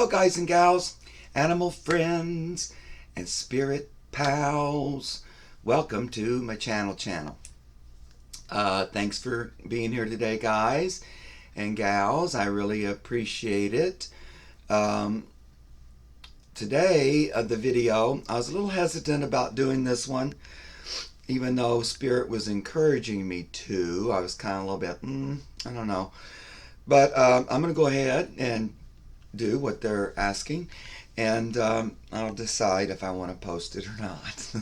Hello, guys and gals, animal friends, and spirit pals. Welcome to my channel. Thanks for being here today, guys and gals. I really appreciate it. Today, the video, I was a little hesitant about doing this one, even though Spirit was encouraging me to. I was kind of a little bit, I don't know. But I'm going to go ahead and do what they're asking, and I'll decide if I want to post it or not.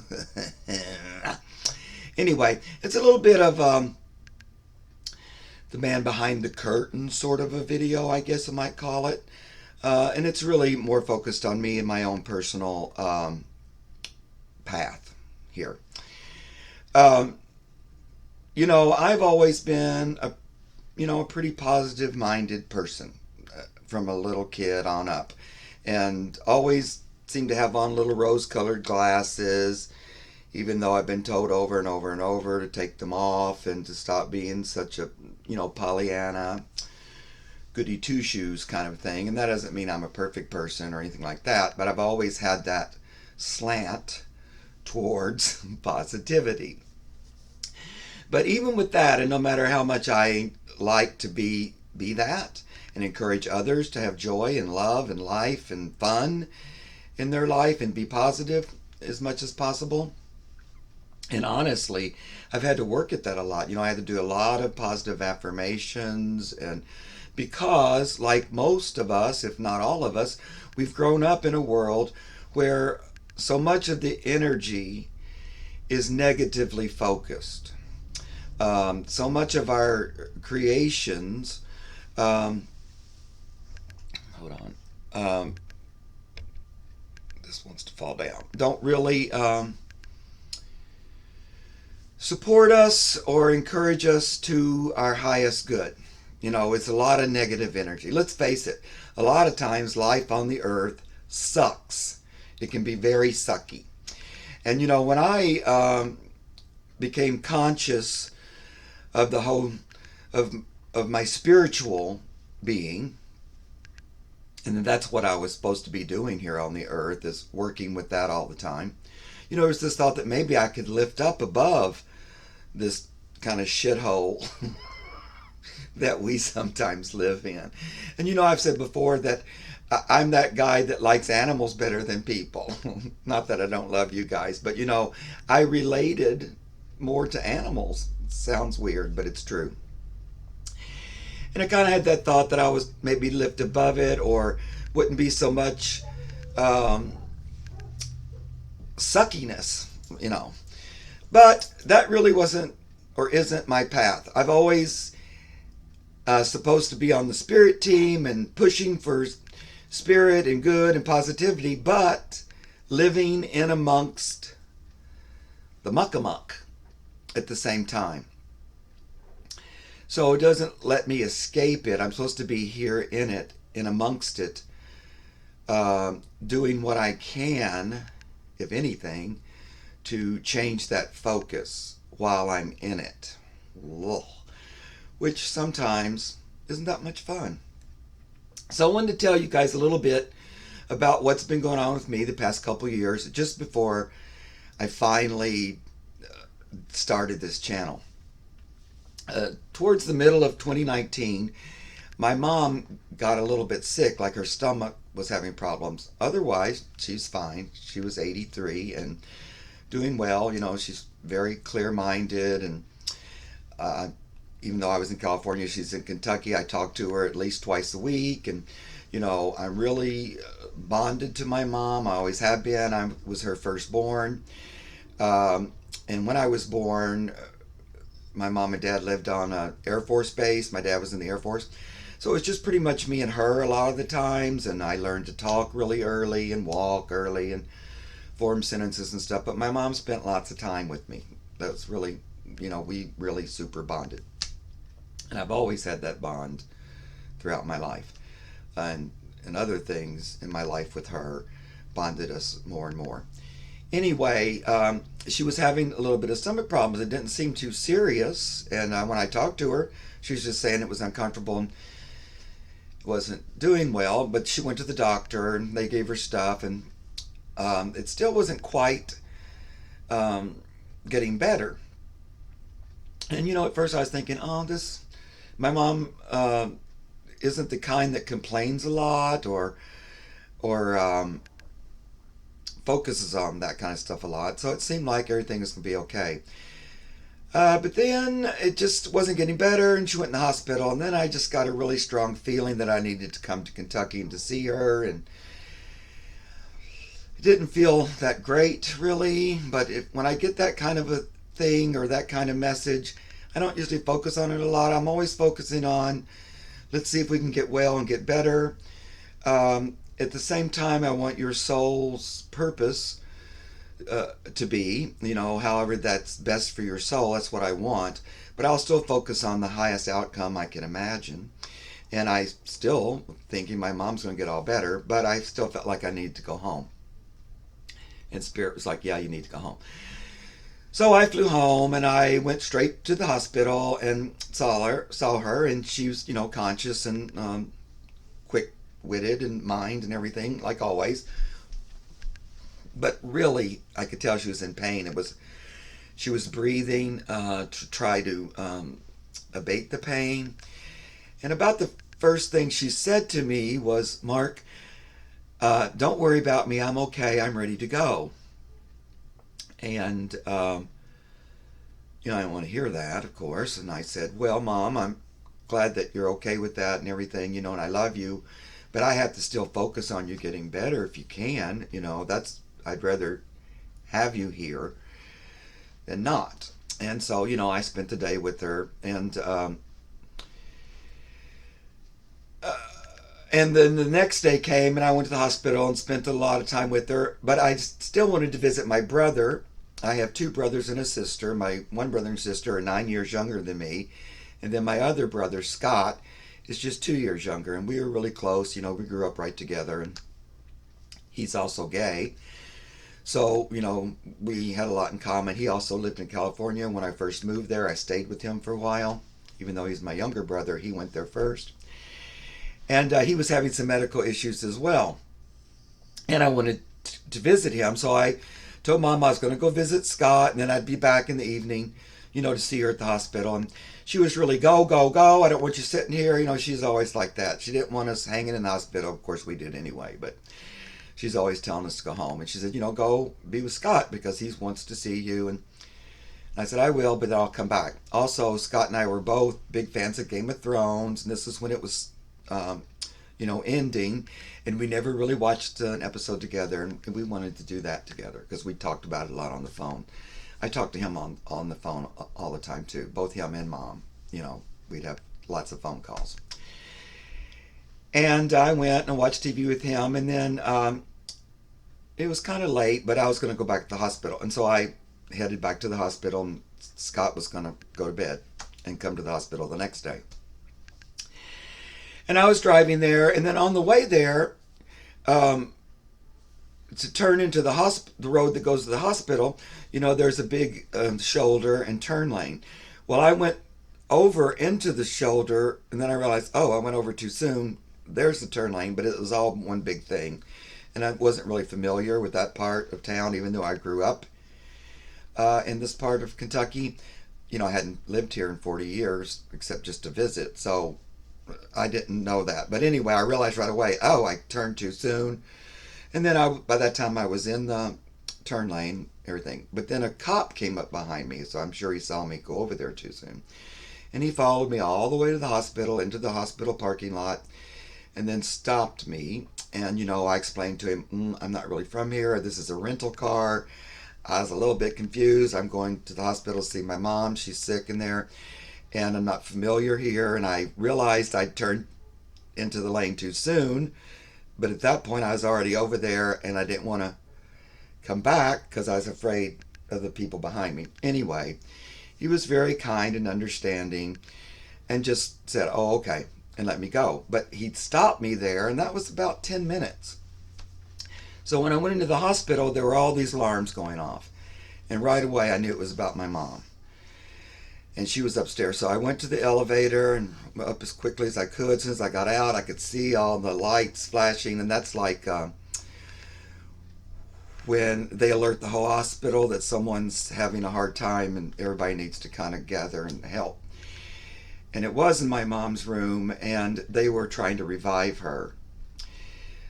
Anyway, it's a little bit of the man behind the curtain sort of a video, I guess I might call it. And it's really more focused on me and my own personal path here. I've always been a pretty positive minded person from a little kid on up, and always seem to have on little rose colored glasses, even though I've been told over and over and over to take them off and to stop being such a Pollyanna goody two shoes kind of thing. And that doesn't mean I'm a perfect person or anything like that, but I've always had that slant towards positivity. But even with that, and no matter how much I like to be that and encourage others to have joy and love and life and fun in their life and be positive as much as possible. And honestly, I've had to work at that a lot. I had to do a lot of positive affirmations, and because, like most of us, if not all of us, we've grown up in a world where so much of the energy is negatively focused. So much of our creations, hold on, this wants to fall down, don't really support us or encourage us to our highest good. It's a lot of negative energy. Let's face it, a lot of times life on the earth sucks. It can be very sucky. And when I became conscious of the whole of my spiritual being, and that's what I was supposed to be doing here on the earth, is working with that all the time. There's this thought that maybe I could lift up above this kind of shithole that we sometimes live in. And I've said before that I'm that guy that likes animals better than people. Not that I don't love you guys, but I related more to animals. It sounds weird, but it's true. And I kind of had that thought that I was maybe lift above it, or wouldn't be so much suckiness, But that really wasn't or isn't my path. I've always supposed to be on the spirit team and pushing for spirit and good and positivity, but living in amongst the muck at the same time. So it doesn't let me escape it. I'm supposed to be here in it, in amongst it, doing what I can, if anything, to change that focus while I'm in it. Ugh. Which sometimes isn't that much fun. So I wanted to tell you guys a little bit about what's been going on with me the past couple of years, just before I finally started this channel. Towards the middle of 2019, my mom got a little bit sick, like her stomach was having problems. Otherwise, she's fine. She was 83 and doing well. She's very clear-minded, and even though I was in California, she's in Kentucky. I talk to her at least twice a week, and I'm really bonded to my mom. I always have been. I was her firstborn, and when I was born, my mom and dad lived on an Air Force base. My dad was in the Air Force. So it was just pretty much me and her a lot of the times, and I learned to talk really early and walk early and form sentences and stuff. But my mom spent lots of time with me. That was really, we really super bonded. And I've always had that bond throughout my life. And other things in my life with her bonded us more and more. Anyway, she was having a little bit of stomach problems. It didn't seem too serious. And when I talked to her, she was just saying it was uncomfortable. wasn't doing well, but she went to the doctor and they gave her stuff, and it still wasn't quite um, getting better. And at first I was thinking, oh, this my mom isn't the kind that complains a lot or focuses on that kind of stuff a lot. So it seemed like everything was going to be okay. But then it just wasn't getting better, and she went in the hospital. And then I just got a really strong feeling that I needed to come to Kentucky and to see her. And it didn't feel that great, really. But when I get that kind of a thing or that kind of message, I don't usually focus on it a lot. I'm always focusing on, let's see if we can get well and get better. At the same time, I want your soul's purpose to be, however that's best for your soul. That's what I want. But I'll still focus on the highest outcome I can imagine. And I still thinking my mom's going to get all better, but I still felt like I needed to go home. And Spirit was like, yeah, you need to go home. So I flew home and I went straight to the hospital and saw her, and she was, conscious and quick witted and mind and everything, like always. But really, I could tell she was in pain. She was breathing to try to abate the pain. And about the first thing she said to me was, Mark, don't worry about me. I'm okay. I'm ready to go. And, I didn't want to hear that, of course. And I said, well, Mom, I'm glad that you're okay with that and everything, and I love you. But I have to still focus on you getting better if you can. I'd rather have you here than not. And so, I spent the day with her, uh, and then the next day came, and I went to the hospital and spent a lot of time with her. But I still wanted to visit my brother. I have two brothers and a sister. My one brother and sister are 9 years younger than me, and then my other brother, Scott, is just 2 years younger, and we were really close. We grew up right together, and he's also gay. So, we had a lot in common. He also lived in California. When I first moved there, I stayed with him for a while. Even though he's my younger brother, he went there first. And he was having some medical issues as well. And I wanted to visit him. So I told Mom I was going to go visit Scott, and then I'd be back in the evening, to see her at the hospital. And she was really, go, go, go. I don't want you sitting here. She's always like that. She didn't want us hanging in the hospital. Of course, we did anyway. But she's always telling us to go home. And she said, go be with Scott because he wants to see you. And I said, I will, but then I'll come back. Also, Scott and I were both big fans of Game of Thrones, and this is when it was, ending. And we never really watched an episode together, and we wanted to do that together because we talked about it a lot on the phone. I talked to him on the phone all the time, too, both him and Mom. We'd have lots of phone calls. And I went and watched TV with him, and then it was kind of late, but I was going to go back to the hospital. And so I headed back to the hospital, and Scott was going to go to bed and come to the hospital the next day. And I was driving there, and then on the way there, to turn into the road that goes to the hospital, there's a big shoulder and turn lane. Well, I went over into the shoulder, and then I realized, oh, I went over too soon. There's the turn lane, but it was all one big thing. And I wasn't really familiar with that part of town, even though I grew up in this part of Kentucky. I hadn't lived here in 40 years, except just to visit. So I didn't know that. But anyway, I realized right away, oh, I turned too soon. And then by that time I was in the turn lane, everything. But then a cop came up behind me, so I'm sure he saw me go over there too soon. And he followed me all the way to the hospital, into the hospital parking lot, and then stopped me. And, I explained to him, I'm not really from here. This is a rental car. I was a little bit confused. I'm going to the hospital to see my mom. She's sick in there. And I'm not familiar here. And I realized I'd turned into the lane too soon. But at that point, I was already over there, and I didn't want to come back because I was afraid of the people behind me. Anyway, he was very kind and understanding and just said, oh, okay, and let me go. But he'd stopped me there, and that was about 10 minutes. So when I went into the hospital, there were all these alarms going off. And right away, I knew it was about my mom. and she was upstairs. So I went to the elevator and up as quickly as I could. As soon as I got out, I could see all the lights flashing, and that's like when they alert the whole hospital that someone's having a hard time and everybody needs to kind of gather and help. And it was in my mom's room, and they were trying to revive her.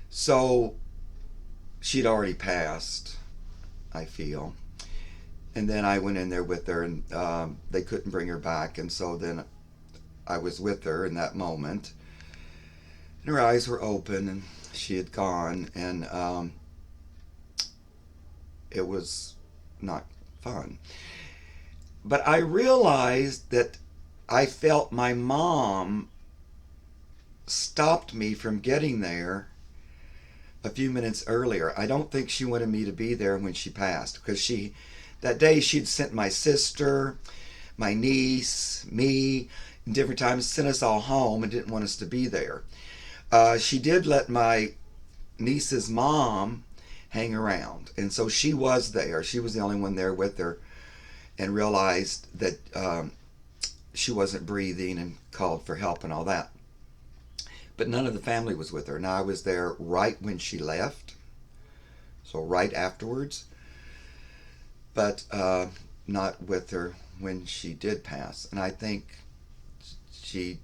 So she'd already passed, I feel. And then I went in there with her, and they couldn't bring her back. And so then I was with her in that moment. And her eyes were open, and she had gone. And it was not fun. But I realized that I felt my mom stopped me from getting there a few minutes earlier. I don't think she wanted me to be there when she passed, because that day she'd sent my sister, my niece, me, in different times, sent us all home and didn't want us to be there. She did let my niece's mom hang around, and so she was there. She was the only one there with her, and realized that she wasn't breathing and called for help and all that. But none of the family was with her. Now, I was there right when she left, so right afterwards, but not with her when she did pass. And I think she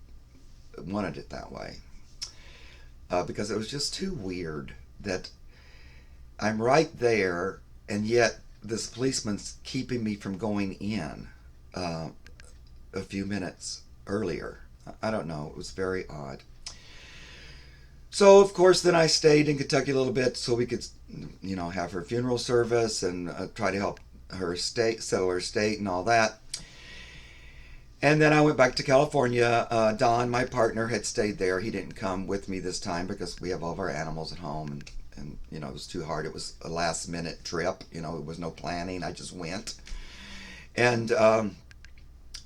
wanted it that way, because it was just too weird that I'm right there, and yet this policeman's keeping me from going in a few minutes earlier. I don't know. It was very odd. So, of course, then I stayed in Kentucky a little bit so we could, have her funeral service and try to help her estate, settle her estate and all that. And then I went back to California. Don, my partner, had stayed there. He didn't come with me this time because we have all of our animals at home, and it was too hard. It was a last minute trip. It was no planning. I just went and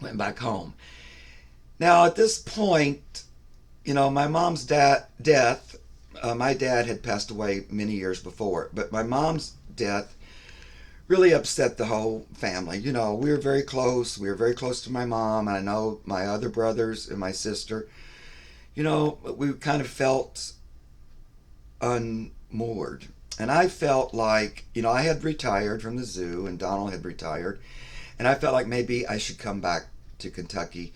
went back home. Now, at this point, my mom's death, my dad had passed away many years before, but my mom's death really upset the whole family. We were very close. We were very close to my mom. And I know my other brothers and my sister, we kind of felt unmoored. And I felt like, I had retired from the zoo and Donald had retired. And I felt like maybe I should come back to Kentucky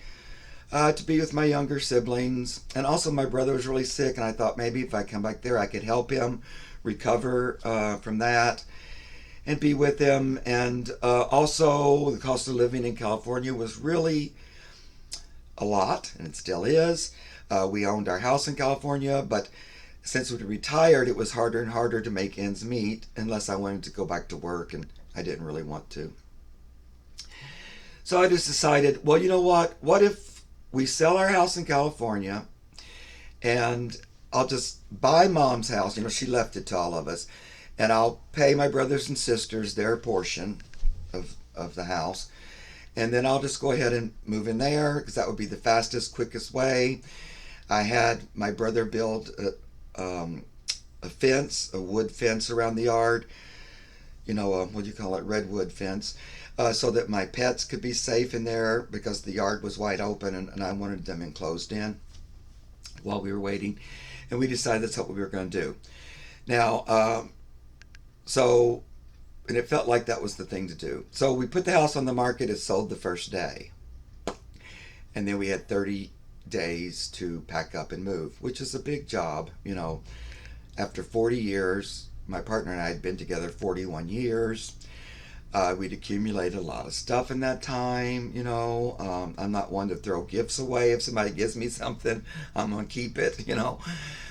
to be with my younger siblings. And also my brother was really sick, and I thought maybe if I come back there I could help him recover from that and be with him. And also the cost of living in California was really a lot, and it still is. We owned our house in California, but since we retired, it was harder and harder to make ends meet unless I wanted to go back to work, and I didn't really want to. So I just decided, well, you know what? What if we sell our house in California and I'll just buy mom's house? She left it to all of us. And I'll pay my brothers and sisters their portion of the house. And then I'll just go ahead and move in there because that would be the fastest, quickest way. I had my brother build a fence, a wood fence around the yard. What do you call it? Redwood fence. So that my pets could be safe in there because the yard was wide open, and I wanted them enclosed in while we were waiting. And we decided that's what we were going to do. Now, and it felt like that was the thing to do. So we put the house on the market. It sold the first day. And then we had 30 days to pack up and move, which is a big job. After 40 years, my partner and I had been together 41 years. We'd accumulated a lot of stuff in that time. I'm not one to throw gifts away. If somebody gives me something, I'm going to keep it,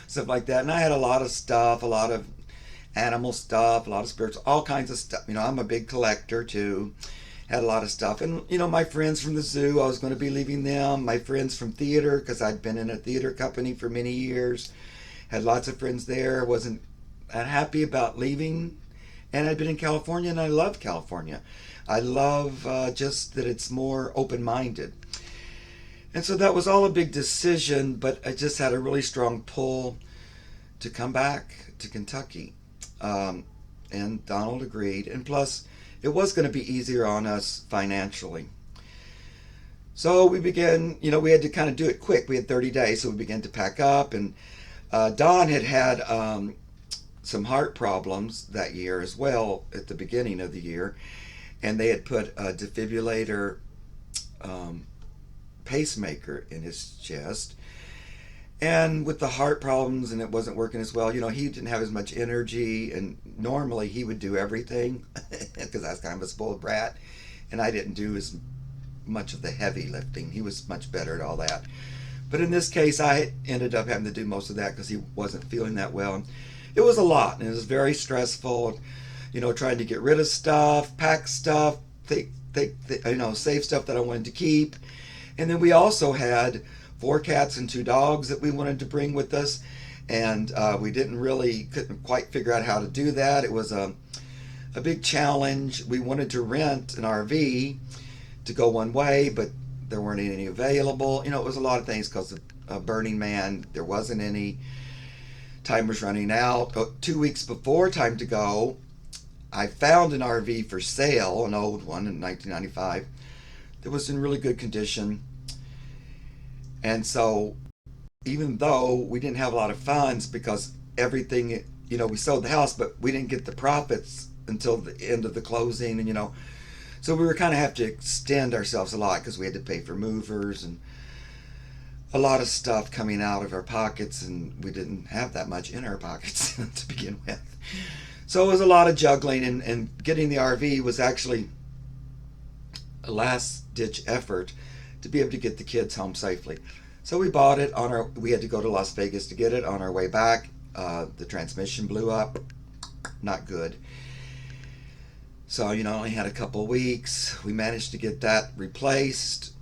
stuff like that. And I had a lot of stuff, a lot of animal stuff, a lot of spirits, all kinds of stuff. I'm a big collector too. Had a lot of stuff. And, my friends from the zoo, I was going to be leaving them. My friends from theater, because I'd been in a theater company for many years. Had lots of friends there. Wasn't that happy about leaving. And I'd been in California, and I love California. I love just that it's more open-minded. And so that was all a big decision, but I just had a really strong pull to come back to Kentucky. And Donald agreed. And plus, it was going to be easier on us financially. So we began, we had to kind of do it quick. We had 30 days, so we began to pack up. And Don had some heart problems that year as well at the beginning of the year. And they had put a defibrillator um, pacemaker in his chest. And with the heart problems and it wasn't working as well, he didn't have as much energy. And normally he would do everything because I was kind of a spoiled brat. And I didn't do as much of the heavy lifting. He was much better at all that. But in this case, I ended up having to do most of that because he wasn't feeling that well. It was a lot, and it was very stressful. Trying to get rid of stuff, pack stuff, save stuff that I wanted to keep. And then we also had 4 cats and 2 dogs that we wanted to bring with us, and we couldn't quite figure out how to do that. It was a big challenge. We wanted to rent an RV to go one way, but there weren't any available. It was a lot of things because of Burning Man. There wasn't any. Time was running out. 2 weeks before time to go, I found an RV for sale, an old one in 1995 that was in really good condition. And so even though we didn't have a lot of funds because everything, we sold the house, but we didn't get the profits until the end of the closing. And, so we were kind of have to extend ourselves a lot because we had to pay for movers and a lot of stuff coming out of our pockets, and we didn't have that much in our pockets to begin with. So it was a lot of juggling, and getting the RV was actually a last ditch effort to be able to get the kids home safely. So we bought it we had to go to Las Vegas to get it. On our way back, the transmission blew up. Not good. So, only had a couple of weeks. We managed to get that replaced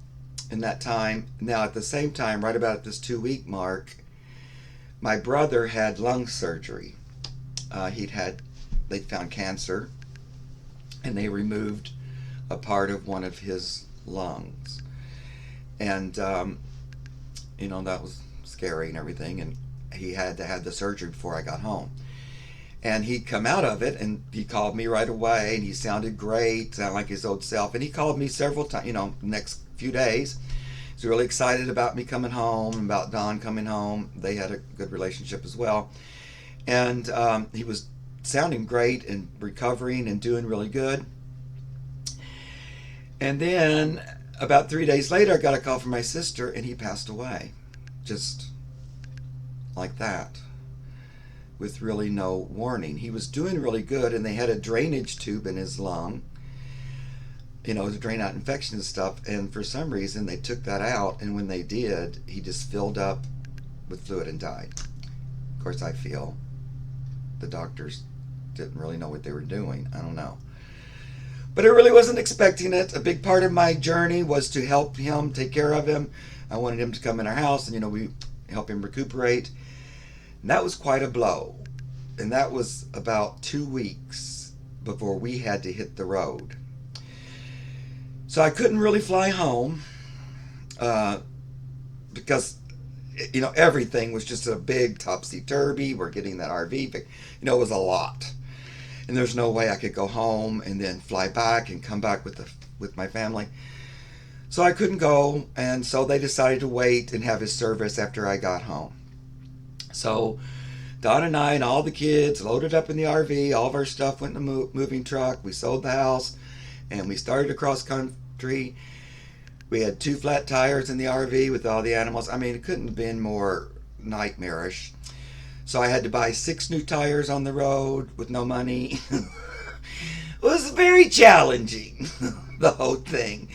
in that time. Now, at the same time, right about this 2-week mark, my brother had lung surgery. They found cancer, and they removed a part of one of his lungs. And, that was scary and everything. And he had to have the surgery before I got home. And he'd come out of it, and he called me right away, and he sounded great, sounded like his old self. And he called me several times, the next few days. He was really excited about me coming home, about Don coming home. They had a good relationship as well. And he was sounding great and recovering and doing really good. And then about 3 days later, I got a call from my sister, and he passed away. Just like that, with really no warning. He was doing really good, and they had a drainage tube in his lung, to drain out infection and stuff. And for some reason, they took that out, and when they did, he just filled up with fluid and died. Of course, I feel the doctors didn't really know what they were doing. I don't know. But I really wasn't expecting it. A big part of my journey was to help him, take care of him. I wanted him to come in our house, and, we help him recuperate. And that was quite a blow. And that was about 2 weeks before we had to hit the road. So I couldn't really fly home because, everything was just a big topsy-turvy. We're getting that RV. It was a lot. And there's no way I could go home and then fly back and come back with my family. So I couldn't go, and so they decided to wait and have his service after I got home. So Don and I and all the kids loaded up in the RV. All of our stuff went in the moving truck. We sold the house, and we started across country. We had 2 flat tires in the RV with all the animals. I mean, it couldn't have been more nightmarish. So I had to buy 6 new tires on the road with no money. It was very challenging, the whole thing.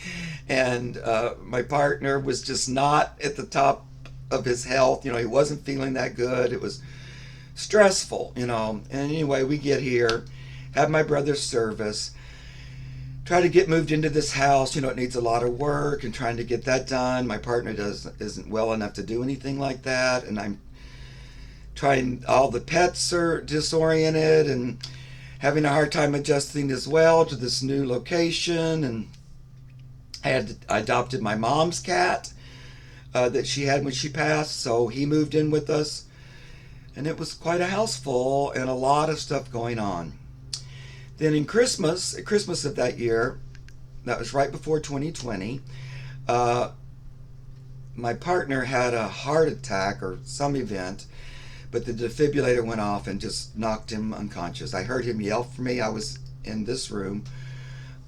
And my partner was just not at the top of his health. He wasn't feeling that good. It was stressful, And anyway, we get here, have my brother's service, try to get moved into this house. It needs a lot of work, and trying to get that done. My partner isn't well enough to do anything like that, and I'm trying. All the pets are disoriented and having a hard time adjusting as well to this new location. And I adopted my mom's cat that she had when she passed, so he moved in with us. And it was quite a house full and a lot of stuff going on. Then at Christmas of that year, that was right before 2020, Uh, my partner had a heart attack or some event, but the defibrillator went off and just knocked him unconscious. I heard him yell for me. I was in this room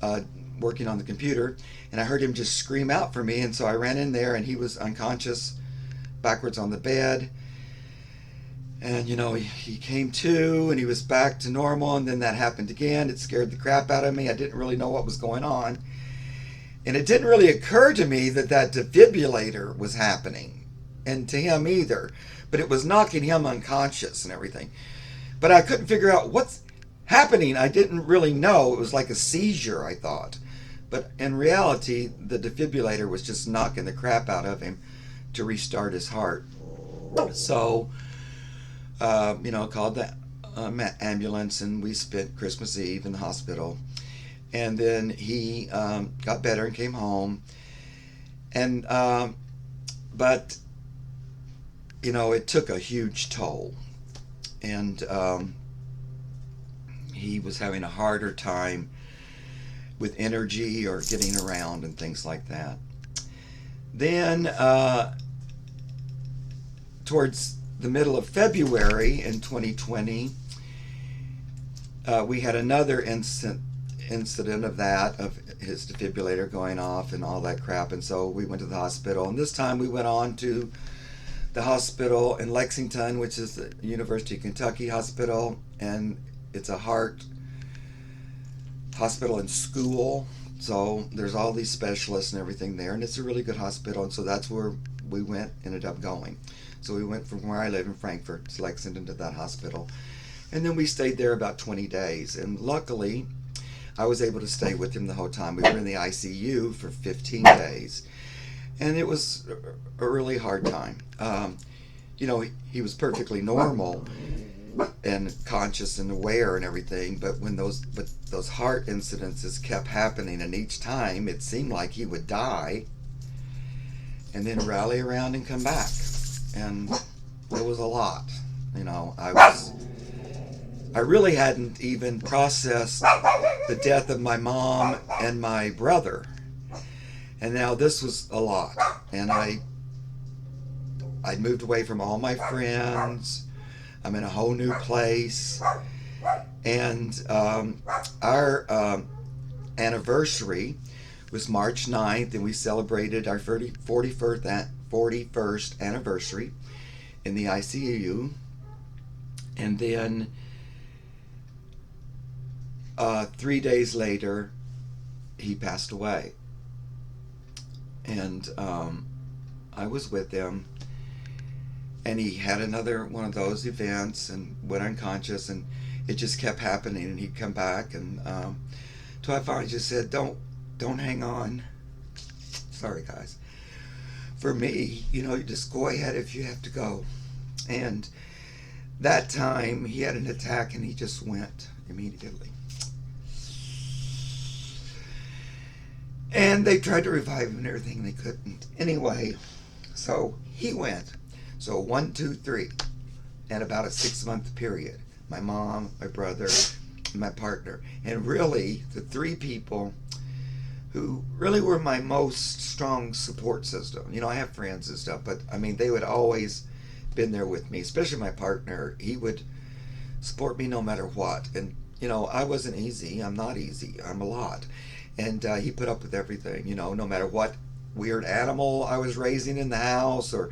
uh, working on the computer, and I heard him just scream out for me, and so I ran in there, and he was unconscious, backwards on the bed. And he came to, and he was back to normal, and then that happened again. It scared the crap out of me. I didn't really know what was going on, and it didn't really occur to me that that defibrillator was happening, and to him either, but it was knocking him unconscious and everything. But I couldn't figure out what's happening. I didn't really know. It was like a seizure, I thought. But in reality, the defibrillator was just knocking the crap out of him to restart his heart. So, called the ambulance, and we spent Christmas Eve in the hospital. And then he got better and came home. And, but, it took a huge toll. And he was having a harder time with energy or getting around and things like that. Then, towards the middle of February in 2020, we had another incident of that, of his defibrillator going off and all that crap. And so we went to the hospital. And this time we went on to the hospital in Lexington, which is the University of Kentucky hospital. And it's a heart hospital and school. So there's all these specialists and everything there. And it's a really good hospital. And so that's where we ended up going. So we went from where I live in Frankfurt to Lexington to that hospital. And then we stayed there about 20 days. And luckily, I was able to stay with him the whole time. We were in the ICU for 15 days. And it was a really hard time. He was perfectly normal and conscious and aware and everything, but when those heart incidences kept happening, and each time it seemed like he would die and then rally around and come back. And it was a lot. I really hadn't even processed the death of my mom and my brother. And now this was a lot. And I'd moved away from all my friends. I'm in a whole new place. And our anniversary was March 9th, and we celebrated our 41st anniversary in the ICU. And then 3 days later, he passed away. And I was with him, and he had another one of those events and went unconscious, and it just kept happening, and he'd come back, and so I finally just said, don't hang on. Sorry, guys. For me, you just go ahead if you have to go. And that time, he had an attack, and he just went immediately. And they tried to revive him and everything, and they couldn't. Anyway, so he went. So 1, 2, 3, and about a 6-month period. My mom, my brother, and my partner. And really, the 3 people who really were my most strong support system. I have friends and stuff, but they would always been there with me, especially my partner. He would support me no matter what. And, I wasn't easy. I'm not easy. I'm a lot. And he put up with everything, no matter what weird animal I was raising in the house, or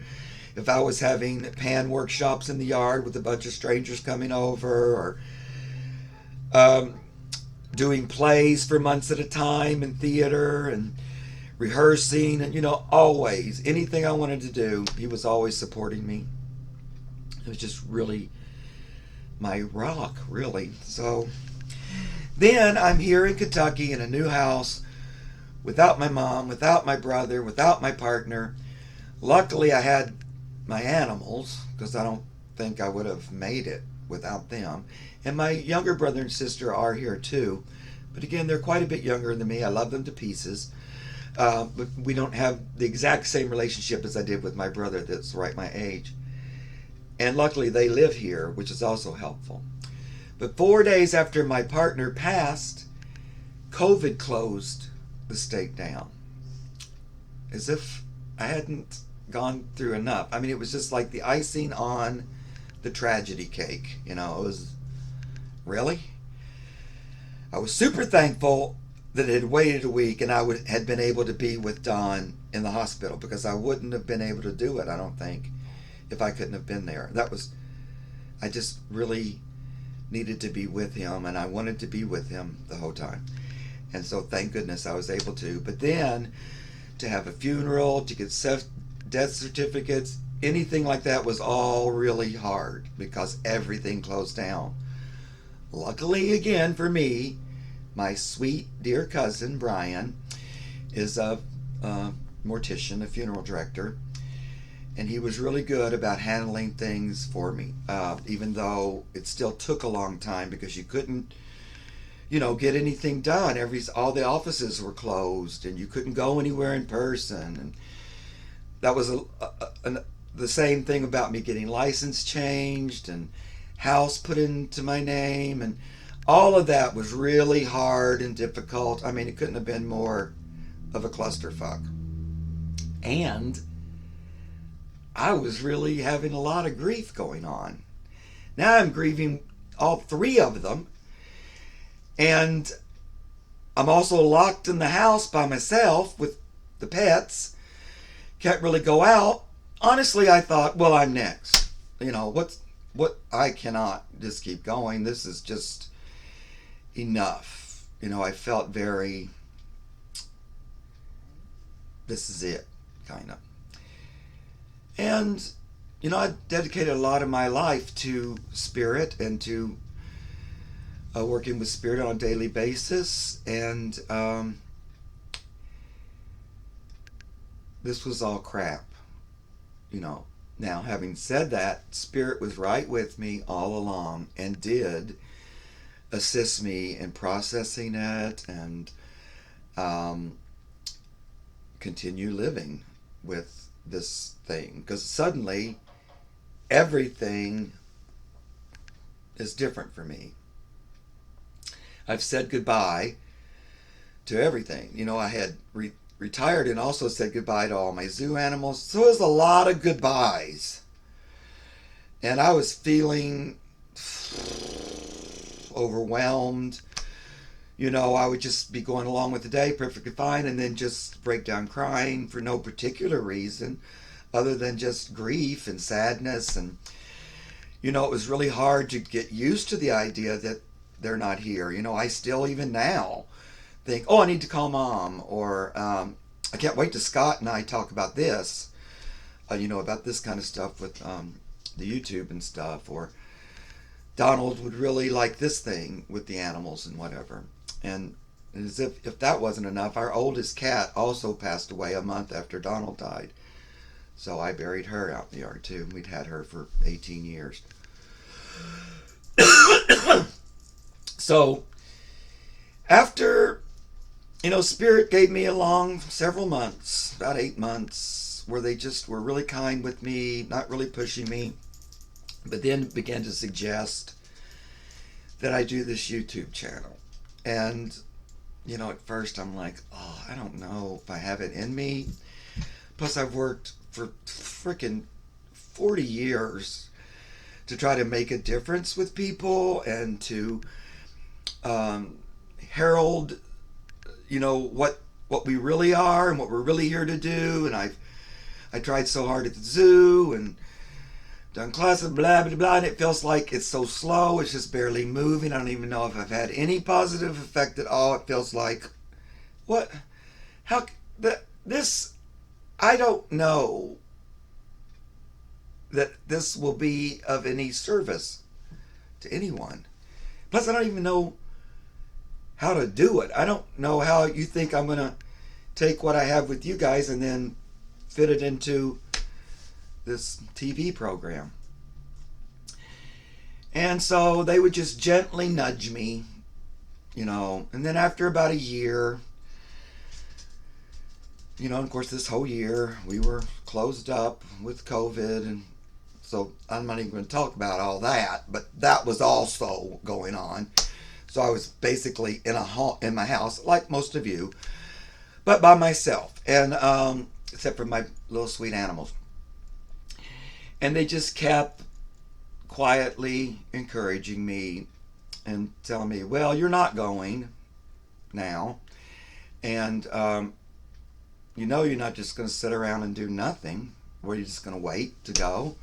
if I was having pan workshops in the yard with a bunch of strangers coming over, or doing plays for months at a time in theater and rehearsing, and always anything I wanted to do, he was always supporting me. It was just really my rock, really. So then I'm here in Kentucky in a new house without my mom, without my brother, without my partner. Luckily, I had my animals, because I don't think I would have made it without them. And my younger brother and sister are here too. But again, they're quite a bit younger than me. I love them to pieces. But we don't have the exact same relationship as I did with my brother that's right my age. And luckily, they live here, which is also helpful. But 4 days after my partner passed, COVID closed the state down. as if I hadn't gone through enough. I mean, it was just like the icing on the tragedy cake. You know, it was really. I was super thankful that it had waited a week and had been able to be with Don in the hospital, because I wouldn't have been able to do it, I don't think, if I couldn't have been there. I just really needed to be with him, and I wanted to be with him the whole time. And so thank goodness I was able to. But then to have a funeral, to get death certificates, anything like that was all really hard because everything closed down. Luckily, again, for me, my sweet dear cousin Brian is a mortician, a funeral director, and he was really good about handling things for me, even though it still took a long time because you couldn't, get anything done. All the offices were closed, and you couldn't go anywhere in person, and that was the same thing about me getting license changed and house put into my name, and all of that was really hard and difficult. I mean, it couldn't have been more of a clusterfuck. And I was really having a lot of grief going on. Now I'm grieving all three of them, and I'm also locked in the house by myself with the pets. Can't really go out. Honestly, I thought, well, I'm next. I cannot just keep going. This is just enough. I felt very, this is it, kind of. And, I dedicated a lot of my life to spirit and to working with spirit on a daily basis. And this was all crap, Now, having said that, spirit was right with me all along and did assist me in processing it and continue living with this thing, because suddenly everything is different for me. I've said goodbye to everything. I had retired and also said goodbye to all my zoo animals. So it was a lot of goodbyes. And I was feeling overwhelmed. I would just be going along with the day perfectly fine and then just break down crying for no particular reason other than just grief and sadness. And, it was really hard to get used to the idea that they're not here. I still, even now, think, oh, I need to call mom, or I can't wait to Scott and I talk about this, about this kind of stuff with the YouTube and stuff, or Donald would really like this thing with the animals and whatever. And as if that wasn't enough, our oldest cat also passed away a month after Donald died. So I buried her out in the yard too. We'd had her for 18 years. So after, Spirit gave me a long several months, about 8 months, where they just were really kind with me, not really pushing me, but then began to suggest that I do this YouTube channel. And, at first I'm like, oh, I don't know if I have it in me. Plus I've worked for freaking 40 years to try to make a difference with people and to herald, what we really are and what we're really here to do. And I tried so hard at the zoo and done classes, blah, blah, blah, and it feels like it's so slow. It's just barely moving. I don't even know if I've had any positive effect at all. It feels like, what? How? This, I don't know that this will be of any service to anyone. Plus, I don't even know how to do it. I don't know how you think I'm going to take what I have with you guys and then fit it into this TV program. And so they would just gently nudge me, and then after about a year, of course this whole year we were closed up with COVID, and so I'm not even going to talk about all that, but that was also going on. So I was basically in my house, like most of you, but by myself. And except for my little sweet animals. And they just kept quietly encouraging me and telling me, well, you're not going now. And, you're not just going to sit around and do nothing. Were you just going to wait to go?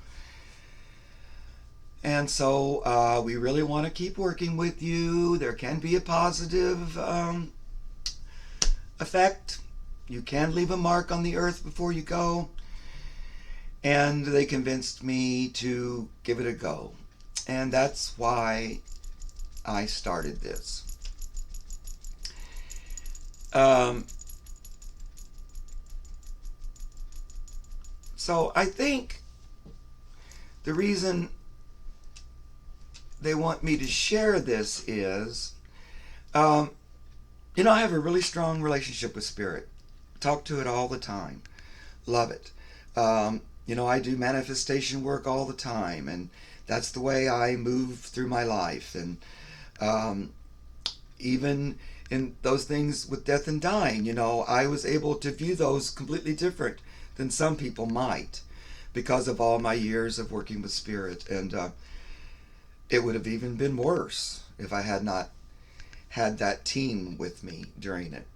And so we really want to keep working with you. There can be a positive effect. You can leave a mark on the earth before you go. And they convinced me to give it a go. And that's why I started this. So I think the reason they want me to share this is, I have a really strong relationship with Spirit. Talk to it all the time. Love it. I do manifestation work all the time, and that's the way I move through my life. And even in those things with death and dying, I was able to view those completely different than some people might because of all my years of working with Spirit. And it would have even been worse if I had not had that team with me during it.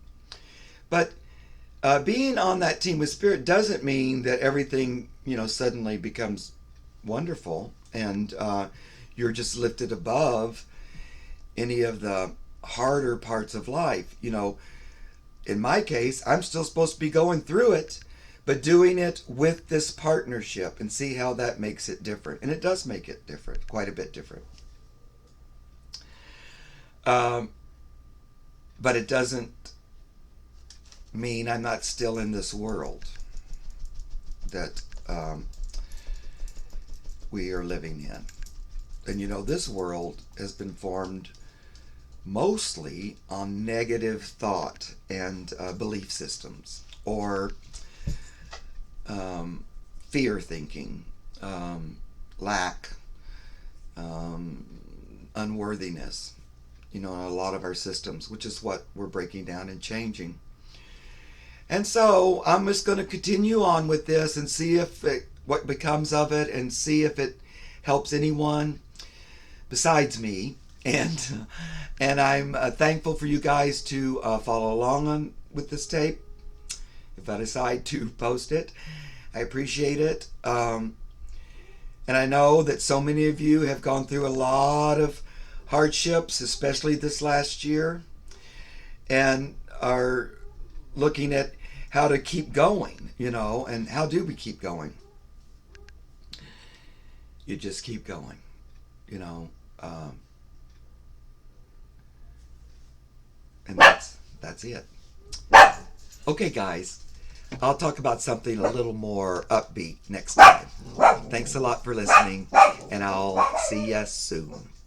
But being on that team with Spirit doesn't mean that everything, suddenly becomes wonderful and you're just lifted above any of the harder parts of life. In my case, I'm still supposed to be going through it, but doing it with this partnership and see how that makes it different. And it does make it different, quite a bit different. But it doesn't mean I'm not still in this world that we are living in. And this world has been formed mostly on negative thought and belief systems, or fear thinking, lack, unworthiness, in a lot of our systems, which is what we're breaking down and changing. And so I'm just going to continue on with this and see what becomes of it, and see if it helps anyone besides me. And I'm thankful for you guys to follow along with this tape if I decide to post it. I appreciate it. And I know that so many of you have gone through a lot of hardships, especially this last year, and are looking at how to keep going, and how do we keep going? You just keep going, and that's it. Okay, guys, I'll talk about something a little more upbeat next time. Thanks a lot for listening, and I'll see you soon.